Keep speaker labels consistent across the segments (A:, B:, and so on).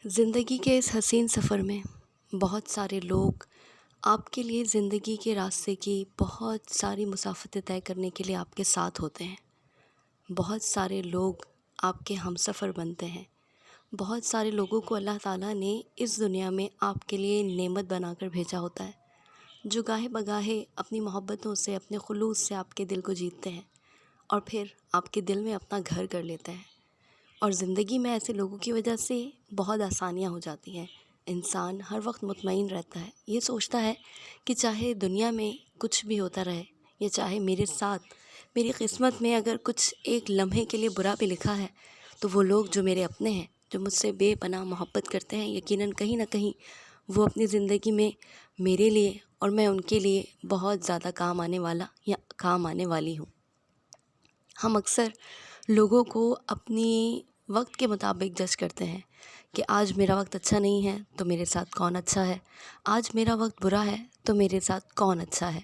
A: زندگی کے اس حسین سفر میں بہت سارے لوگ آپ کے لیے زندگی کے راستے کی بہت ساری مسافتیں طے کرنے کے لیے آپ کے ساتھ ہوتے ہیں۔ بہت سارے لوگ آپ کے ہمسفر بنتے ہیں۔ بہت سارے لوگوں کو اللہ تعالیٰ نے اس دنیا میں آپ کے لیے نعمت بنا کر بھیجا ہوتا ہے، جو گاہے بگاہے اپنی محبتوں سے، اپنے خلوص سے آپ کے دل کو جیتتے ہیں اور پھر آپ کے دل میں اپنا گھر کر لیتے ہیں۔ اور زندگی میں ایسے لوگوں کی وجہ سے بہت آسانیاں ہو جاتی ہیں۔ انسان ہر وقت مطمئن رہتا ہے، یہ سوچتا ہے کہ چاہے دنیا میں کچھ بھی ہوتا رہے یا چاہے میرے ساتھ میری قسمت میں اگر کچھ ایک لمحے کے لیے برا بھی لکھا ہے، تو وہ لوگ جو میرے اپنے ہیں، جو مجھ سے بے پناہ محبت کرتے ہیں، یقیناً کہیں نہ کہیں وہ اپنی زندگی میں میرے لیے اور میں ان کے لیے بہت زیادہ کام آنے والا یا کام آنے والی ہوں۔ ہم اکثر لوگوں کو اپنی وقت کے مطابق جج کرتے ہیں کہ آج میرا وقت اچھا نہیں ہے تو میرے ساتھ کون اچھا ہے، آج میرا وقت برا ہے تو میرے ساتھ کون اچھا ہے۔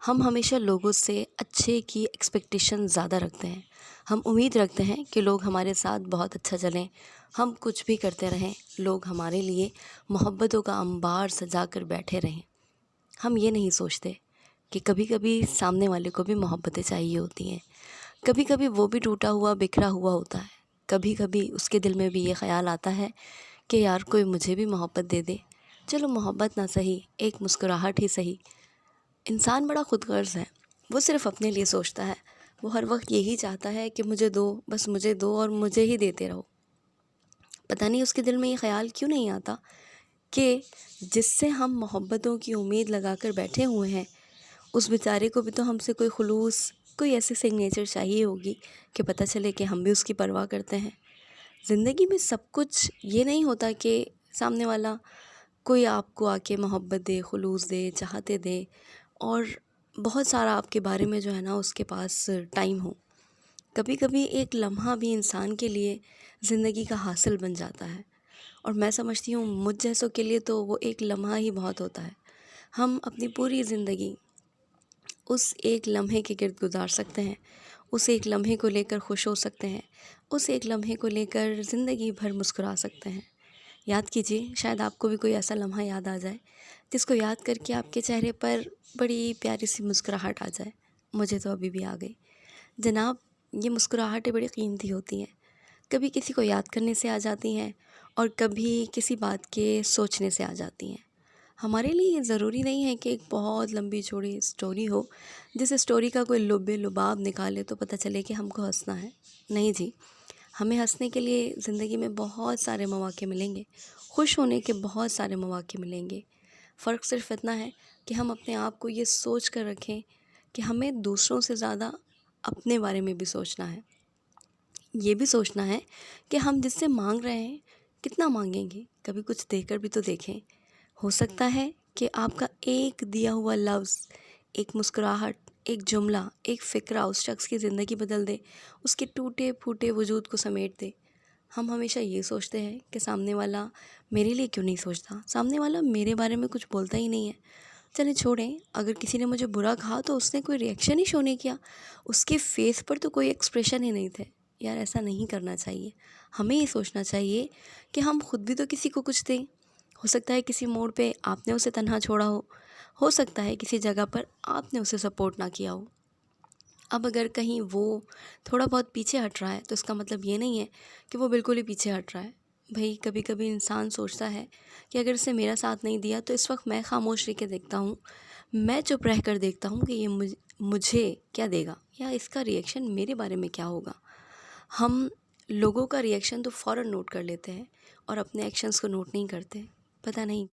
A: ہم ہمیشہ لوگوں سے اچھے کی ایکسپیکٹیشن زیادہ رکھتے ہیں۔ ہم امید رکھتے ہیں کہ لوگ ہمارے ساتھ بہت اچھا چلیں، ہم کچھ بھی کرتے رہیں، لوگ ہمارے لیے محبتوں کا انبار سجا کر بیٹھے رہیں۔ ہم یہ نہیں سوچتے کہ کبھی کبھی سامنے والے کو بھی محبتیں چاہیے ہوتی ہیں، کبھی کبھی وہ بھی ٹوٹا ہوا بکھرا ہوا ہوتا ہے، کبھی کبھی اس کے دل میں بھی یہ خیال آتا ہے کہ یار کوئی مجھے بھی محبت دے دے، چلو محبت نہ صحیح، ایک مسکراہٹ ہی صحیح۔ انسان بڑا خود غرض ہے، وہ صرف اپنے لیے سوچتا ہے، وہ ہر وقت یہی چاہتا ہے کہ مجھے دو، بس مجھے دو اور مجھے ہی دیتے رہو۔ پتہ نہیں اس کے دل میں یہ خیال کیوں نہیں آتا کہ جس سے ہم محبتوں کی امید لگا کر بیٹھے ہوئے ہیں، اس بیچارے کو بھی تو ہم سے کوئی خلوص، کوئی ایسی سگنیچر چاہیے ہوگی کہ پتہ چلے کہ ہم بھی اس کی پرواہ کرتے ہیں۔ زندگی میں سب کچھ یہ نہیں ہوتا کہ سامنے والا کوئی آپ کو آ کے محبت دے، خلوص دے، چاہتے دے اور بہت سارا آپ کے بارے میں جو ہے نا اس کے پاس ٹائم ہو۔ کبھی کبھی ایک لمحہ بھی انسان کے لیے زندگی کا حاصل بن جاتا ہے، اور میں سمجھتی ہوں مجھ جیسوں کے لیے تو وہ ایک لمحہ ہی بہت ہوتا ہے۔ ہم اپنی پوری زندگی اس ایک لمحے کے گرد گزار سکتے ہیں، اس ایک لمحے کو لے کر خوش ہو سکتے ہیں، اس ایک لمحے کو لے کر زندگی بھر مسکرا سکتے ہیں۔ یاد کیجئے، شاید آپ کو بھی کوئی ایسا لمحہ یاد آ جائے جس کو یاد کر کے آپ کے چہرے پر بڑی پیاری سی مسکراہٹ آ جائے۔ مجھے تو ابھی بھی آ گئی۔ جناب، یہ مسکراہٹیں بڑی قیمتی ہوتی ہیں، کبھی کسی کو یاد کرنے سے آ جاتی ہیں اور کبھی کسی بات کے سوچنے سے آ جاتی ہیں۔ ہمارے لیے یہ ضروری نہیں ہے کہ ایک بہت لمبی چوڑی اسٹوری ہو، جس اسٹوری کا کوئی لب لباب نکالے تو پتہ چلے کہ ہم کو ہنسنا ہے۔ نہیں جی، ہمیں ہنسنے کے لیے زندگی میں بہت سارے مواقع ملیں گے، خوش ہونے کے بہت سارے مواقع ملیں گے۔ فرق صرف اتنا ہے کہ ہم اپنے آپ کو یہ سوچ کر رکھیں کہ ہمیں دوسروں سے زیادہ اپنے بارے میں بھی سوچنا ہے۔ یہ بھی سوچنا ہے کہ ہم جس سے مانگ رہے ہیں کتنا مانگیں گے، کبھی کچھ دے کر بھی تو دیکھیں۔ ہو سکتا ہے کہ آپ کا ایک دیا ہوا لفظ، ایک مسکراہٹ، ایک جملہ، ایک فقرہ اس شخص کی زندگی بدل دے، اس کے ٹوٹے پھوٹے وجود کو سمیٹ دے۔ ہم ہمیشہ یہ سوچتے ہیں کہ سامنے والا میرے لیے کیوں نہیں سوچتا، سامنے والا میرے بارے میں کچھ بولتا ہی نہیں ہے۔ چلیں چھوڑیں، اگر کسی نے مجھے برا کہا تو اس نے کوئی ریئیکشن ہی شو نہیں کیا، اس کے فیس پر تو کوئی ایکسپریشن ہی نہیں تھے۔ یار ایسا نہیں کرنا چاہیے، ہمیں یہ سوچنا چاہیے کہ ہم خود بھی تو کسی کو کچھ دیں۔ ہو سکتا ہے کسی موڑ پہ آپ نے اسے تنہا چھوڑا ہو سکتا ہے کسی جگہ پر آپ نے اسے سپورٹ نہ کیا ہو۔ اب اگر کہیں وہ تھوڑا بہت پیچھے ہٹ رہا ہے تو اس کا مطلب یہ نہیں ہے کہ وہ بالکل ہی پیچھے ہٹ رہا ہے۔ بھئی کبھی کبھی انسان سوچتا ہے کہ اگر اس نے میرا ساتھ نہیں دیا تو اس وقت میں خاموش رہ کے دیکھتا ہوں، میں چپ رہ کر دیکھتا ہوں کہ یہ مجھے کیا دے گا یا اس کا ریئیکشن میرے بارے میں کیا ہوگا۔ ہم لوگوں کا ریئیکشن تو فوراً نوٹ کر لیتے ہیں اور اپنے ایکشنز کو نوٹ نہیں کرتے۔ پتہ نہیں